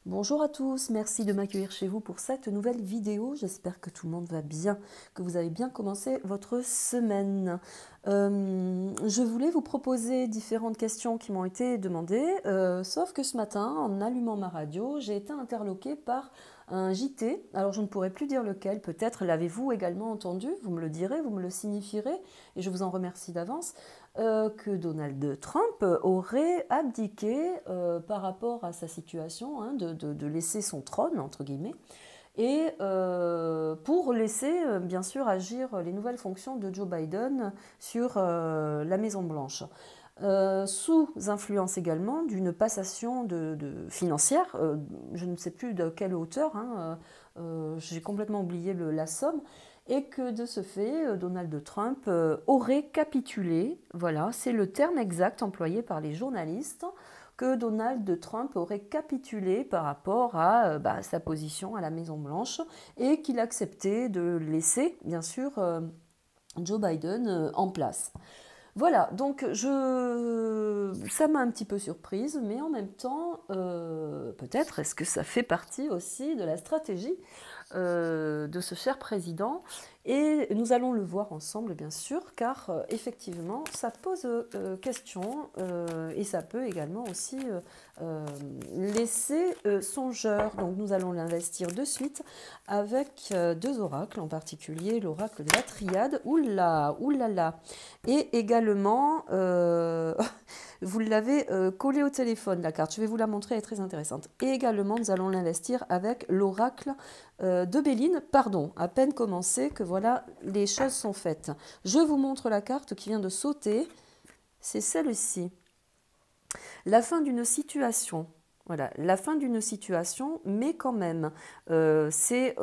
Bonjour à tous, merci de m'accueillir chez vous pour cette nouvelle vidéo. J'espère que tout le monde va bien, que vous avez bien commencé votre semaine. Je voulais vous proposer différentes questions qui m'ont été demandées, sauf que ce matin, en allumant ma radio, j'ai été interloquée par un JT. Alors je ne pourrais plus dire lequel, peut-être l'avez-vous également entendu, vous me le direz, vous me le signifierez, et je vous en remercie d'avance. Que Donald Trump aurait abdiqué par rapport à sa situation, hein, de laisser son trône, entre guillemets, et pour laisser, bien sûr, agir les nouvelles fonctions de Joe Biden sur la Maison-Blanche. Sous influence également d'une passation financière, je ne sais plus de quelle hauteur, hein, j'ai complètement oublié la somme, et que de ce fait, Donald Trump aurait capitulé, voilà, c'est le terme exact employé par les journalistes, que Donald Trump aurait capitulé par rapport à sa position à la Maison-Blanche et qu'il acceptait de laisser, bien sûr, Joe Biden en place. Voilà, donc ça m'a un petit peu surprise, mais en même temps, peut-être est-ce que ça fait partie aussi de la stratégie de ce cher président. Et nous allons le voir ensemble, bien sûr, car effectivement, ça pose question et ça peut également aussi laisser songeur. Donc nous allons l'investir de suite avec deux oracles, en particulier l'oracle de la triade, oula, oulala, et également, vous l'avez collé au téléphone, la carte, je vais vous la montrer, elle est très intéressante. Et également, nous allons l'investir avec l'oracle de Béline, pardon, à peine commencé que voilà, les choses sont faites. Je vous montre la carte qui vient de sauter, c'est celle-ci. La fin d'une situation. Voilà, la fin d'une situation, mais quand même, si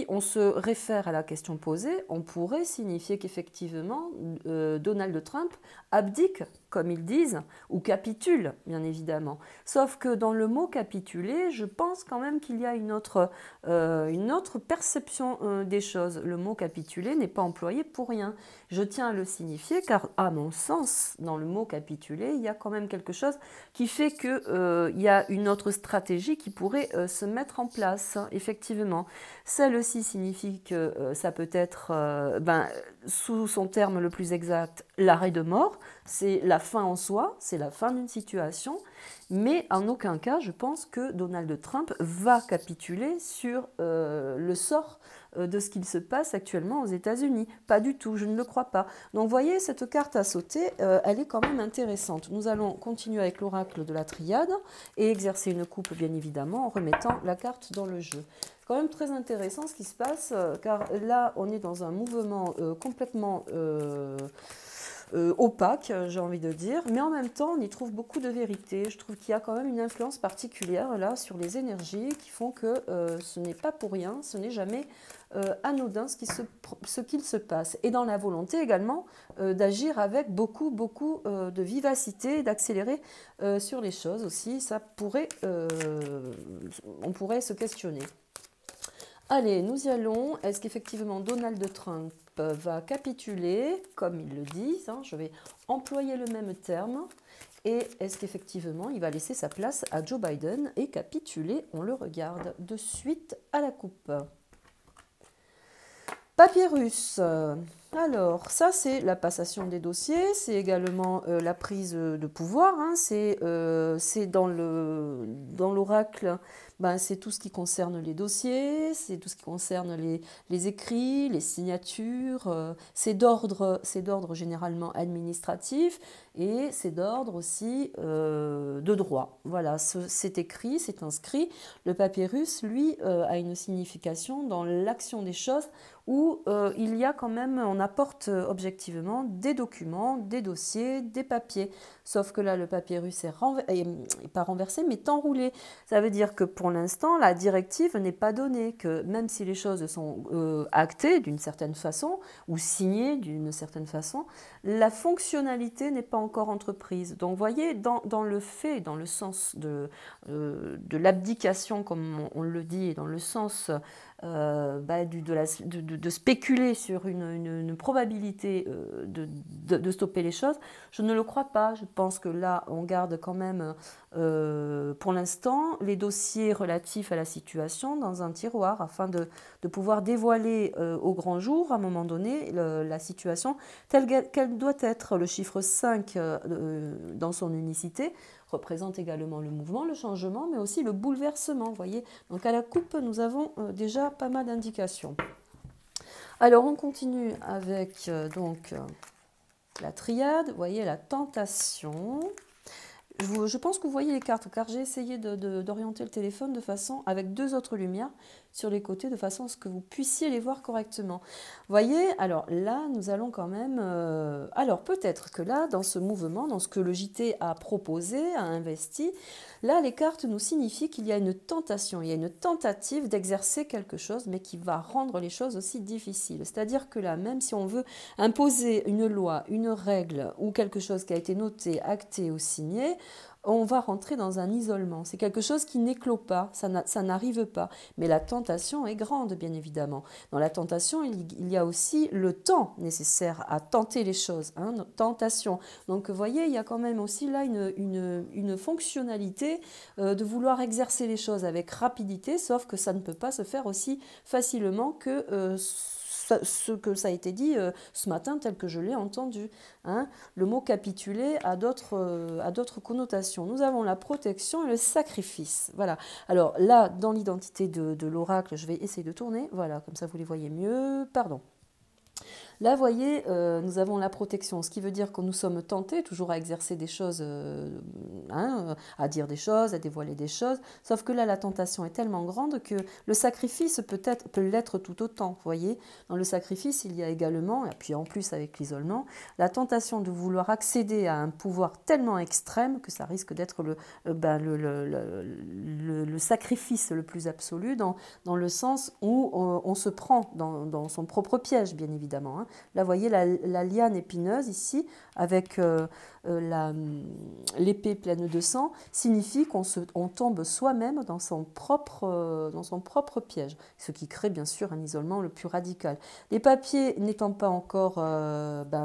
on se réfère à la question posée, on pourrait signifier qu'effectivement, Donald Trump abdique, comme ils disent, ou capitule, bien évidemment. Sauf que dans le mot capituler, je pense quand même qu'il y a une autre perception des choses. Le mot capituler n'est pas employé pour rien. Je tiens à le signifier car, à mon sens, dans le mot capituler, il y a quand même quelque chose qui fait qu'il y a une autre stratégie qui pourrait se mettre en place, hein, effectivement. Celle-ci signifie que ça peut être, sous son terme le plus exact, l'arrêt de mort. C'est la fin en soi, c'est la fin d'une situation, mais en aucun cas, je pense que Donald Trump va capituler sur le sort de ce qu'il se passe actuellement aux États-Unis. Pas du tout, je ne le crois pas. Donc vous voyez, cette carte à sauter, elle est quand même intéressante. Nous allons continuer avec l'oracle de la triade et exercer une coupe, bien évidemment, en remettant la carte dans le jeu. C'est quand même très intéressant ce qui se passe, car là, on est dans un mouvement complètement opaque, j'ai envie de dire, mais en même temps, on y trouve beaucoup de vérité. Je trouve qu'il y a quand même une influence particulière là sur les énergies qui font que ce n'est pas pour rien, ce n'est jamais anodin ce qu'il se passe. Et dans la volonté également d'agir avec beaucoup de vivacité, d'accélérer sur les choses aussi, on pourrait se questionner. Allez, nous y allons. Est-ce qu'effectivement Donald Trump va capituler, comme ils le disent, hein, je vais employer le même terme, et est-ce qu'effectivement il va laisser sa place à Joe Biden et capituler? On le regarde de suite à la coupe. Papyrus. Alors, ça c'est la passation des dossiers, c'est également la prise de pouvoir, hein, c'est dans l'oracle, c'est tout ce qui concerne les dossiers, c'est tout ce qui concerne les écrits, les signatures, c'est d'ordre généralement administratif et c'est d'ordre aussi de droit. Voilà, c'est écrit, c'est inscrit. Le papyrus, lui, a une signification dans l'action des choses où il y a quand même, on apporte objectivement des documents, des dossiers, des papiers. Sauf que là, le papyrus est pas renversé, mais enroulé. Ça veut dire que pour l'instant, la directive n'est pas donnée, que même si les choses sont actées d'une certaine façon, ou signées d'une certaine façon, la fonctionnalité n'est pas encore entreprise. Donc, vous voyez, dans le fait, dans le sens de l'abdication, comme on le dit, et dans le sens de spéculer sur une une probabilité de stopper les choses. Je ne le crois pas. Je pense que là, on garde quand même, pour l'instant, les dossiers relatifs à la situation dans un tiroir afin de pouvoir dévoiler au grand jour, à un moment donné, la situation telle qu'elle doit être. Le chiffre 5 dans son unicité représente également le mouvement, le changement, mais aussi le bouleversement. Vous voyez, donc à la coupe, nous avons déjà pas mal d'indications. Alors, on continue avec la triade. Vous voyez, la tentation. Je pense que vous voyez les cartes, car j'ai essayé d'orienter le téléphone de façon, avec deux autres lumières sur les côtés, de façon à ce que vous puissiez les voir correctement. Vous voyez, alors là, nous allons quand même... alors peut-être que là, dans ce mouvement, dans ce que le JT a proposé, a investi, là, les cartes nous signifient qu'il y a une tentation, il y a une tentative d'exercer quelque chose, mais qui va rendre les choses aussi difficiles. C'est-à-dire que là, même si on veut imposer une loi, une règle, ou quelque chose qui a été noté, acté ou signé, on va rentrer dans un isolement. C'est quelque chose qui n'éclot pas, ça n'arrive pas. Mais la tentation est grande, bien évidemment. Dans la tentation, il y a aussi le temps nécessaire à tenter les choses. Hein, tentation. Donc, vous voyez, il y a quand même aussi là une fonctionnalité de vouloir exercer les choses avec rapidité, sauf que ça ne peut pas se faire aussi facilement que ce que ça a été dit ce matin, tel que je l'ai entendu. Hein. Le mot capituler a d'autres connotations. Nous avons la protection et le sacrifice. Voilà. Alors là, dans l'identité de l'oracle, je vais essayer de tourner. Voilà, comme ça vous les voyez mieux. Pardon. Là, vous voyez, nous avons la protection, ce qui veut dire que nous sommes tentés toujours à exercer des choses, à dire des choses, à dévoiler des choses, sauf que là, la tentation est tellement grande que le sacrifice peut l'être tout autant, vous voyez. Dans le sacrifice, il y a également, et puis en plus avec l'isolement, la tentation de vouloir accéder à un pouvoir tellement extrême que ça risque d'être le sacrifice le plus absolu, dans le sens où on se prend dans son propre piège, bien évidemment. Hein. Là, vous voyez la liane épineuse ici, avec l'épée pleine de sang, signifie qu'on tombe soi-même dans son propre piège, ce qui crée bien sûr un isolement le plus radical. Les papiers n'étant pas encore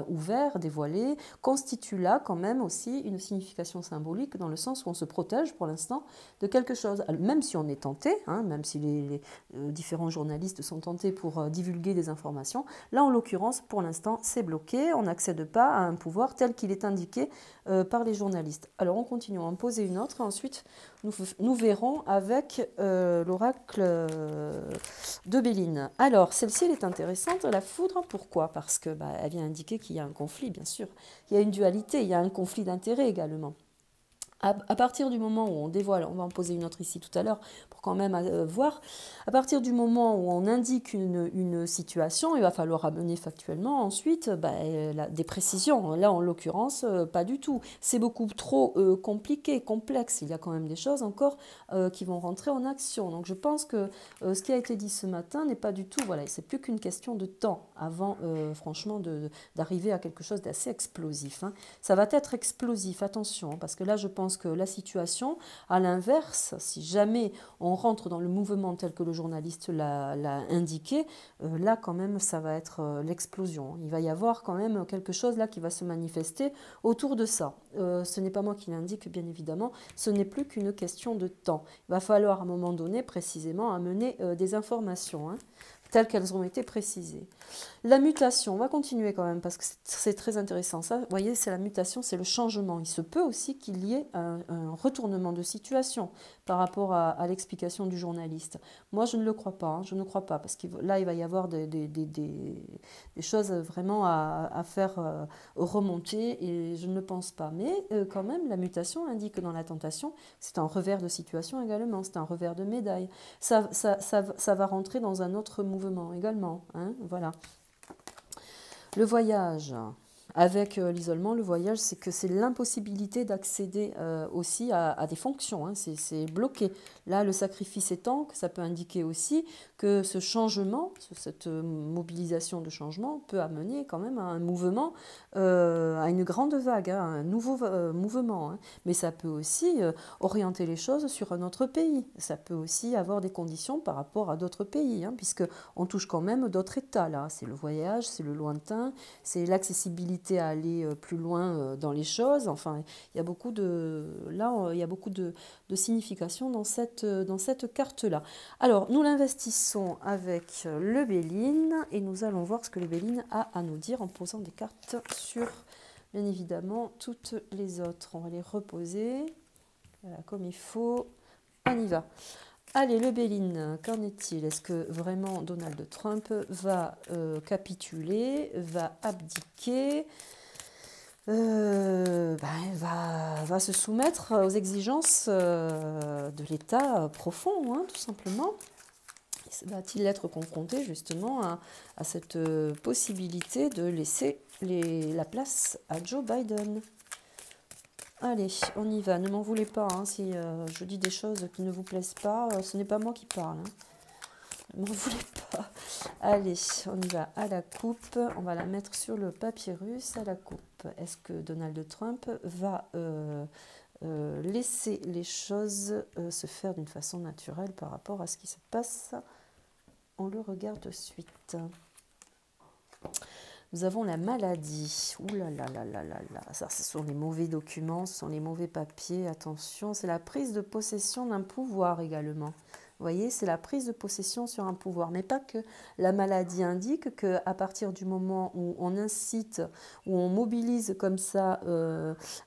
ouverts, dévoilés, constituent là quand même aussi une signification symbolique dans le sens où on se protège pour l'instant de quelque chose. Alors, même si on est tenté, hein, même si les différents journalistes sont tentés pour divulguer des informations, là en l'occurrence, pour l'instant, c'est bloqué, on n'accède pas à un pouvoir tel qu'il est indiqué par les journalistes. Alors on continue à en poser une autre, et ensuite nous verrons avec l'oracle de Béline. Alors celle-ci, elle est intéressante, la foudre, pourquoi? Parce que elle vient indiquer qu'il y a un conflit, bien sûr. Il y a une dualité, il y a un conflit d'intérêts également. À partir du moment où on dévoile, on va en poser une autre ici tout à l'heure pour quand même voir, à partir du moment où on indique une situation, il va falloir amener factuellement ensuite des précisions. Là, en l'occurrence, pas du tout. C'est beaucoup trop compliqué, complexe. Il y a quand même des choses encore qui vont rentrer en action. Donc je pense que ce qui a été dit ce matin n'est pas du tout, voilà, c'est plus qu'une question de temps avant, franchement, d'arriver à quelque chose d'assez explosif. Hein. Ça va être explosif, attention, parce que là, je pense que la situation, à l'inverse, si jamais on rentre dans le mouvement tel que le journaliste l'a indiqué, là quand même ça va être l'explosion. Il va y avoir quand même quelque chose là qui va se manifester autour de ça. Ce n'est pas moi qui l'indique bien évidemment, ce n'est plus qu'une question de temps. Il va falloir à un moment donné précisément amener des informations, hein, telles qu'elles ont été précisées. La mutation, on va continuer quand même parce que c'est très intéressant. Ça, vous voyez, c'est la mutation, c'est le changement. Il se peut aussi qu'il y ait un retournement de situation par rapport à l'explication du journaliste. Moi, je ne le crois pas. Hein, je ne crois pas parce que là, il va y avoir des choses vraiment à faire remonter et je ne le pense pas. Mais quand même, la mutation indique que dans la tentation, c'est un revers de situation également, c'est un revers de médaille. Ça va rentrer dans un autre mouvement également. Hein, voilà. Le voyage. avec l'isolement, le voyage, c'est que c'est l'impossibilité d'accéder aussi à des fonctions, hein, c'est bloqué. Là, le sacrifice étant que ça peut indiquer aussi que ce changement, cette mobilisation de changement peut amener quand même à un mouvement, à une grande vague, hein, à un nouveau mouvement. Hein. Mais ça peut aussi orienter les choses sur un autre pays. Ça peut aussi avoir des conditions par rapport à d'autres pays, hein, puisqu'on touche quand même d'autres états. Là, c'est le voyage, c'est le lointain, c'est l'accessibilité à aller plus loin dans les choses. Enfin, il y a beaucoup de, là, il y a beaucoup de signification dans cette carte-là. Alors, nous l'investissons avec le Béline et nous allons voir ce que le Béline a à nous dire en posant des cartes sur, bien évidemment, toutes les autres. On va les reposer. Voilà, comme il faut. On y va. Allez, le Béline, qu'en est-il? Est-ce que vraiment Donald Trump va capituler, va abdiquer, va se soumettre aux exigences de l'État profond, hein, tout simplement? Va-t-il être confronté justement à cette possibilité de laisser la place à Joe Biden? Allez, on y va. Ne m'en voulez pas hein, si je dis des choses qui ne vous plaisent pas. Ce n'est pas moi qui parle. Hein. Ne m'en voulez pas. Allez, on y va à la coupe. On va la mettre sur le papyrus à la coupe. Est-ce que Donald Trump va laisser les choses se faire d'une façon naturelle par rapport à ce qui se passe? On le regarde de suite. Nous avons la maladie. Ouh là là là là là là. Ça, ce sont les mauvais documents, ce sont les mauvais papiers. Attention, c'est la prise de possession d'un pouvoir également. Vous voyez, c'est la prise de possession sur un pouvoir. Mais pas que la maladie indique qu'à partir du moment où on incite, où on mobilise comme ça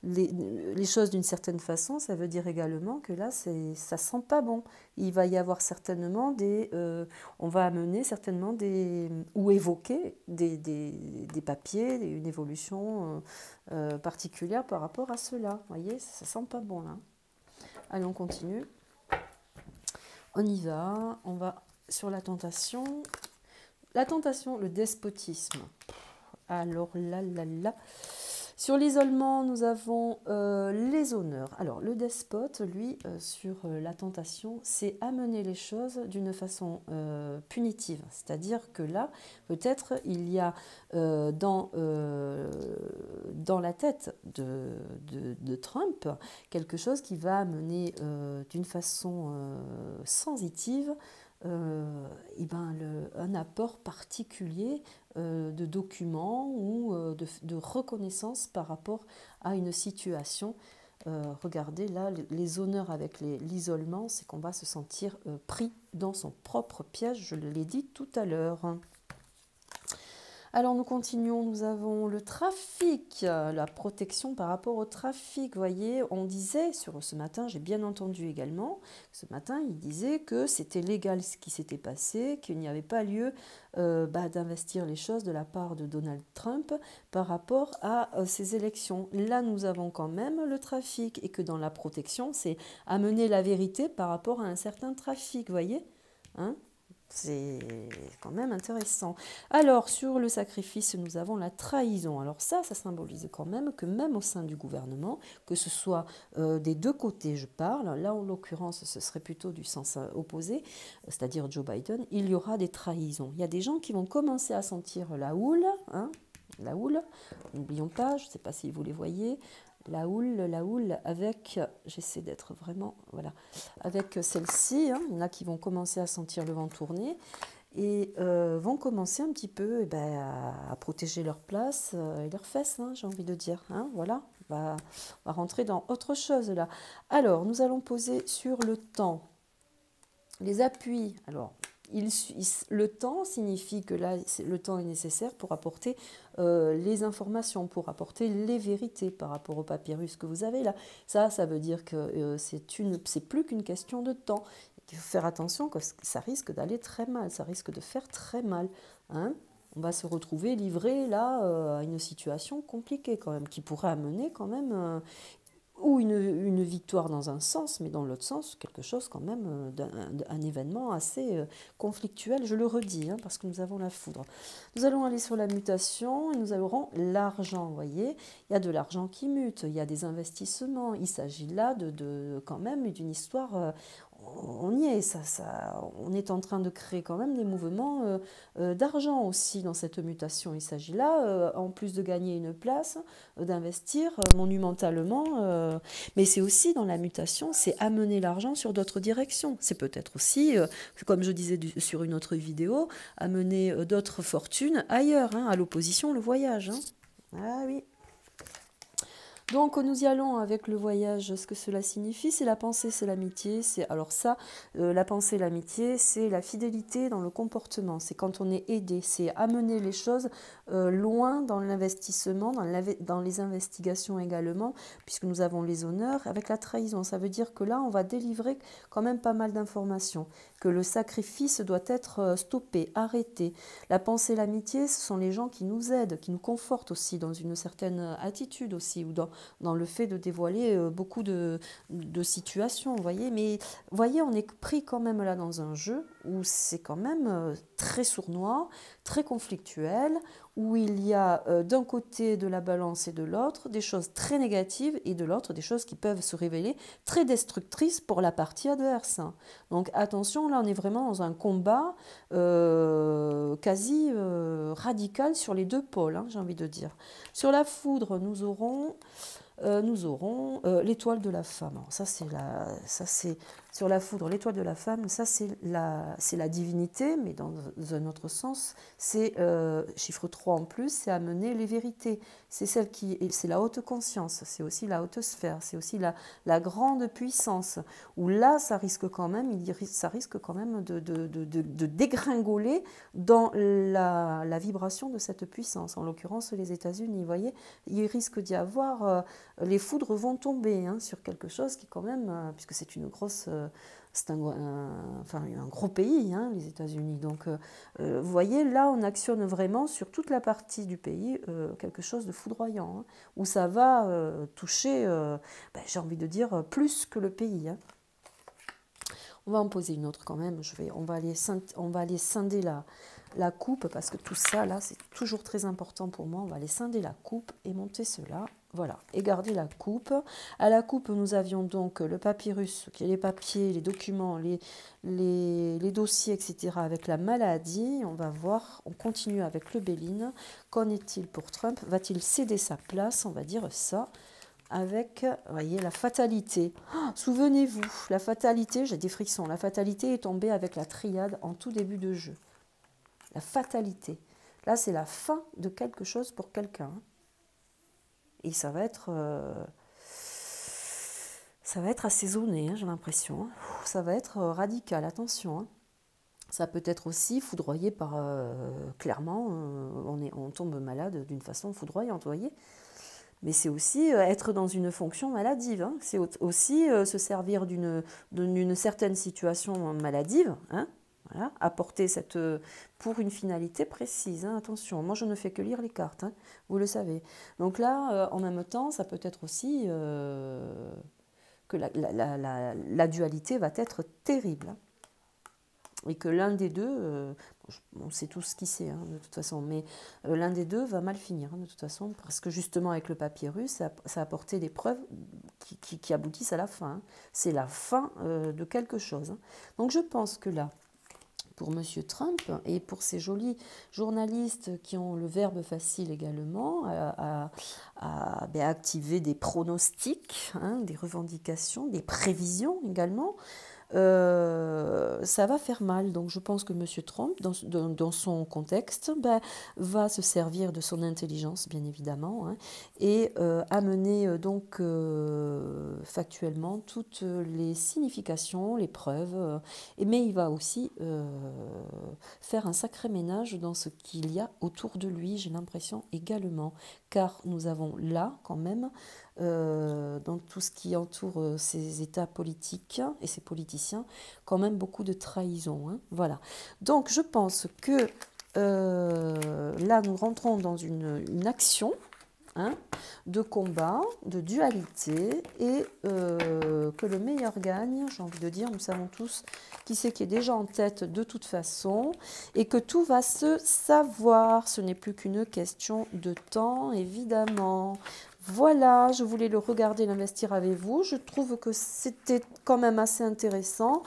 les choses d'une certaine façon, ça veut dire également que là, ça sent pas bon. Il va y avoir certainement on va amener certainement ou évoquer des papiers, une évolution particulière par rapport à cela. Vous voyez, ça sent pas bon là. Allez, on continue. On y va, on va sur la tentation. La tentation, le despotisme. Alors là, là, là. Sur l'isolement, nous avons les honneurs. Alors, le despote, lui, sur la tentation, c'est amener les choses d'une façon punitive. C'est-à-dire que là, peut-être, il y a dans la tête de Trump quelque chose qui va amener d'une façon sensitive un apport particulier de documents ou de reconnaissance par rapport à une situation. Regardez là, les honneurs avec l'isolement, c'est qu'on va se sentir pris dans son propre piège, je l'ai dit tout à l'heure. Alors nous continuons, nous avons le trafic, la protection par rapport au trafic. Vous voyez, on disait sur ce matin, j'ai bien entendu également, ce matin il disait que c'était légal ce qui s'était passé, qu'il n'y avait pas lieu d'investir les choses de la part de Donald Trump par rapport à ces élections. Là nous avons quand même le trafic et que dans la protection c'est amener la vérité par rapport à un certain trafic, vous voyez hein. C'est quand même intéressant. Alors, sur le sacrifice, nous avons la trahison. Alors ça symbolise quand même que même au sein du gouvernement, que ce soit des deux côtés, je parle, là en l'occurrence, ce serait plutôt du sens opposé, c'est-à-dire Joe Biden, il y aura des trahisons. Il y a des gens qui vont commencer à sentir la houle, hein, la houle, n'oublions pas, je ne sais pas si vous les voyez, la houle avec, j'essaie d'être vraiment, voilà, avec celle-ci, hein, il y en a qui vont commencer à sentir le vent tourner et vont commencer un petit peu à protéger leur place et leurs fesses, hein, j'ai envie de dire, hein, voilà, on va rentrer dans autre chose là. Alors, nous allons poser sur le temps, les appuis, alors, le temps signifie que là, le temps est nécessaire pour apporter les informations, pour apporter les vérités par rapport au papyrus que vous avez là. Ça veut dire que c'est plus qu'une question de temps. Il faut faire attention que ça risque d'aller très mal, ça risque de faire très mal. Hein. On va se retrouver livré là à une situation compliquée quand même, qui pourrait amener quand même ou une victoire dans un sens, mais dans l'autre sens, quelque chose quand même, un événement assez conflictuel, je le redis, hein, parce que nous avons la foudre. Nous allons aller sur la mutation et nous aurons l'argent, vous voyez, il y a de l'argent qui mute, il y a des investissements, il s'agit là quand même d'une histoire, on y est, on est en train de créer quand même des mouvements d'argent aussi dans cette mutation. Il s'agit là, en plus de gagner une place, d'investir monumentalement, mais c'est aussi dans la mutation, c'est amener l'argent sur d'autres directions. C'est peut-être aussi, comme je disais sur une autre vidéo, amener d'autres fortunes ailleurs, hein, à l'opposition, le voyage. Hein. Ah oui. Donc nous y allons avec le voyage. Ce que cela signifie, c'est la pensée, c'est l'amitié. Alors ça, la pensée, l'amitié, c'est la fidélité dans le comportement. C'est quand on est aidé, c'est amener les choses loin dans l'investissement, dans les investigations également, puisque nous avons les honneurs avec la trahison. Ça veut dire que là, on va délivrer quand même pas mal d'informations, que le sacrifice doit être stoppé, arrêté. La pensée, l'amitié, ce sont les gens qui nous aident, qui nous confortent aussi dans une certaine attitude aussi, ou dans le fait de dévoiler beaucoup de situations, vous voyez. Mais vous voyez, on est pris quand même là dans un jeu où c'est quand même très sournois, très conflictuel, où il y a d'un côté de la balance et de l'autre des choses très négatives et de l'autre des choses qui peuvent se révéler très destructrices pour la partie adverse. Donc attention, là on est vraiment dans un combat quasi radical sur les deux pôles, hein, j'ai envie de dire. Sur la foudre, nous aurons l'étoile de la femme. Alors ça c'est sur la foudre, l'étoile de la femme, ça c'est la divinité, mais dans un autre sens, c'est chiffre 3 en plus, c'est amener les vérités. C'est c'est la haute conscience, c'est aussi la haute sphère, c'est aussi la grande puissance. Où là, ça risque quand même de dégringoler dans la vibration de cette puissance. En l'occurrence, les États-Unis, vous voyez, il risque d'y avoir les foudres vont tomber, hein, sur quelque chose qui quand même, puisque c'est une grosse, c'est un gros pays, hein, les États-Unis. Donc, vous voyez, là, on actionne vraiment sur toute la partie du pays quelque chose de foudroyant, hein, où ça va toucher, j'ai envie de dire, plus que le pays. Hein. On va en poser une autre quand même. On va aller scinder la coupe, parce que tout ça, là, c'est toujours très important pour moi. On va aller scinder la coupe et monter cela. Voilà, et garder la coupe. À la coupe, nous avions donc le papyrus, qui est les papiers, les documents, les dossiers, etc. avec la maladie. On va voir, on continue avec le Béline. Qu'en est-il pour Trump? Va-t-il céder sa place? On va dire ça. Avec, vous voyez, la fatalité. Oh, souvenez-vous, la fatalité, j'ai des frissons. La fatalité est tombée avec la triade en tout début de jeu. La fatalité. Là, c'est la fin de quelque chose pour quelqu'un. Et ça va être assaisonné, hein, j'ai l'impression. Ça va être radical, attention. Hein. Ça peut être aussi foudroyé par, clairement, on tombe malade d'une façon foudroyante, vous voyez. Mais c'est aussi être dans une fonction maladive. Hein. C'est aussi se servir d'une certaine situation maladive, hein. Voilà, apporter pour une finalité précise. Hein, attention, moi je ne fais que lire les cartes, hein, vous le savez. Donc là, en même temps, ça peut être aussi que la dualité va être terrible. Hein, et que l'un des deux, on sait tous ce qui c'est, hein, de toute façon, mais l'un des deux va mal finir, hein, de toute façon, parce que justement avec le papyrus, ça a apporté des preuves qui aboutissent à la fin. Hein. C'est la fin de quelque chose. Hein. Donc je pense que là, pour M. Trump et pour ces jolis journalistes qui ont le verbe facile également à activer des pronostics, hein, des revendications, des prévisions également, ça va faire mal. Donc je pense que M. Trump, dans son contexte, va se servir de son intelligence, bien évidemment, hein, et amener donc factuellement toutes les significations, les preuves, mais il va aussi faire un sacré ménage dans ce qu'il y a autour de lui, j'ai l'impression également, car nous avons là quand même dans tout ce qui entoure ces États politiques et ces politiciens, quand même beaucoup de trahison. Hein. Voilà. Donc je pense que là, nous rentrons dans une action hein, de combat, de dualité, et que le meilleur gagne, j'ai envie de dire, nous savons tous qui c'est qui est déjà en tête de toute façon, et que tout va se savoir, ce n'est plus qu'une question de temps, évidemment. Voilà, je voulais le regarder, l'investir avec vous. Je trouve que c'était quand même assez intéressant.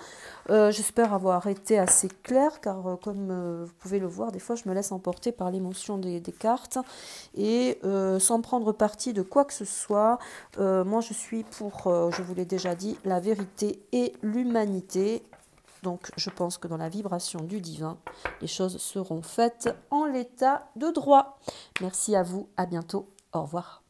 J'espère avoir été assez clair, car comme vous pouvez le voir, des fois je me laisse emporter par l'émotion des cartes. Et sans prendre parti de quoi que ce soit, moi je suis pour, je vous l'ai déjà dit, la vérité et l'humanité. Donc je pense que dans la vibration du divin, les choses seront faites en l'état de droit. Merci à vous, à bientôt, au revoir.